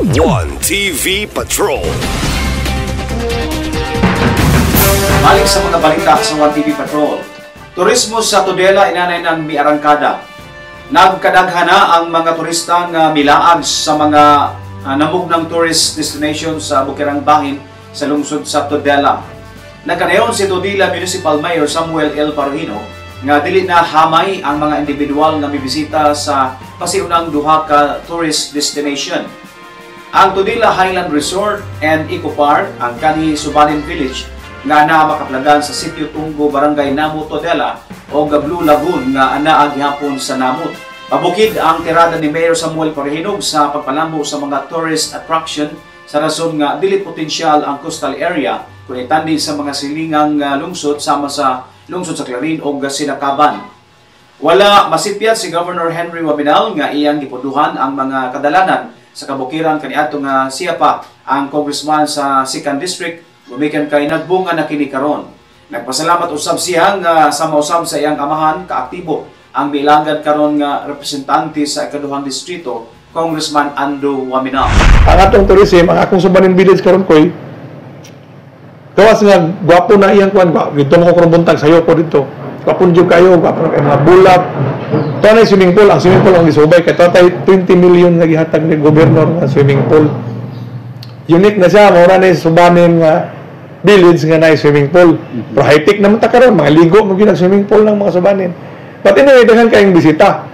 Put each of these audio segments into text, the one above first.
One TV Patrol. Balik sa mga balita sa One TV Patrol. Turismo sa Tudela inanay ng miarangkada. Nagkadaghan na ang mga turista nga milaag sa mga namugnang tourist destination sa Bukirang Bahin sa lungsod sa Tudela. Nagkanayon si Tudela Municipal Mayor Samuel L. Parhino nga dili na hamay ang mga individual nga mibisita sa pasiunang duha ka tourist destination. Ang Tudela Highland Resort and Eco Park, ang kanhi Subanin Village nga naa makaplagan sa Sitio Tunggo, Barangay Namut, Tudela o Blue Lagoon nga anaa gihapon sa Namut. Pabukid ang tirada ni Mayor Samuel Parhino sa pagpalambo sa mga tourist attraction sa rason nga dili potensyal ang coastal area kung itandi sa mga silingang lungsod sama sa lungsod sa Clarin o Sinakaban. Wala masipyat si Governor Henry Wabinal nga iyang gipuduhan ang mga kadalanan sa kabukiran kaniadto nga siya pa ang congressman sa 2nd District gumikan kay nagbunga na kini karon. Nagpasalamat usab siya nga sama-usab sa iyang amahan kaaktibo ang bilanggan karon nga representante sa ikaduhang distrito, Congressman Ando Waminal. Ang atong tourism, ang akong Subanin Village karon koy gawas nga gwapo na iyang kuan, dito mo ko buntag sayo ko dito. Gwapo jud kayo, gwapo kay mga bulak. Tanay swimming pool, ang swimming pool ang gisubay kay tatay 20 million nga gihatag ni gobernador nga swimming pool. Unique na siya, mura na Subanin nga village nga na swimming pool. Pero high-tech naman ta karon, mga ligo mo ginag swimming pool ng mga Subanin. But anyway, daghan kayong bisita.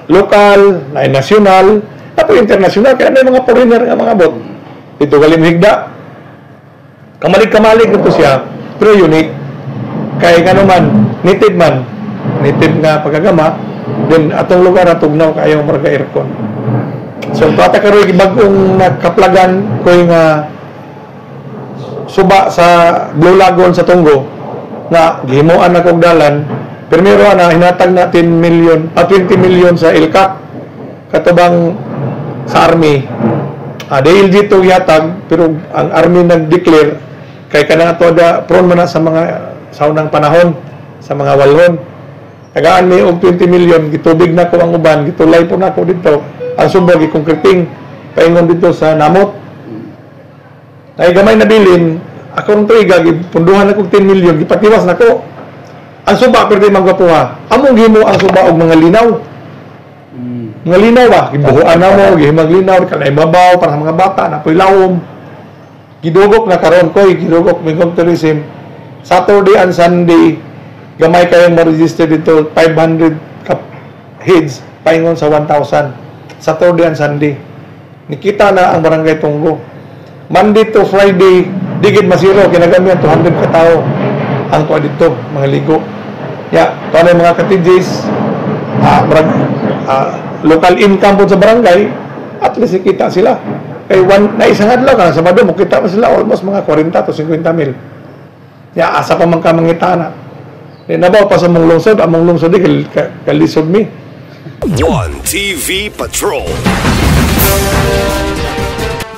Local, national, tapos international, kaya may mga foreigner nga mga bot. Dito Kalimhigda. Kamalig-kamalig ito siya, pero unique. Kaya nga naman, native man. Native nga pagkagama, then atong lugar atugnaw kayong marga aircon. So, pata karoy bagong nakaplagan ko yung suba sa Blue Lagoon sa Tunggo na gihimuan na kong dalan. Primero na hinatag na 20 million sa ILCAC katubang sa Army. Dahil dito yatag, pero ang Army nag-declare kay kanang ato da prone man na sa mga saunang panahon, sa mga walhon. Tagaan may og 20 million, gitubig na ko ang uban, gitulay po na ko dito. Ang sumbag, ikongkriting, paingon dito sa Namot. Ay gamay na bilin, ako nung tuiga, punduhan na kong 10 million, gipatiwas na ko. Ang suba, pero di magwapuha. Among gimo ang suba og mga linaw. Mga linaw ba? Gibuhuan na mo, gihimag linaw, kalay babaw, para mga bata, napoy lawom. Gidugok na karon ko, gidugok mingong tourism. Saturday and Sunday, gamay kayong ma-register dito, 500 heads, paingon sa 1,000. Saturday and Sunday. Nikita na ang Barangay Tunggo. Monday to Friday, digid masiro, kinagamihan 200 katao ang tuwa dito, mga ligo. Ito na yung mga cottages, local income po sa barangay, at least ikita sila. Kaya naisang adlaw ka, sa Sabado mo, kita mo sila almost mga 40 to 50 mil. Asa pa man ka mangita na. Nabaw pa sa mong lungsod, kalisod mi. One TV Patrol.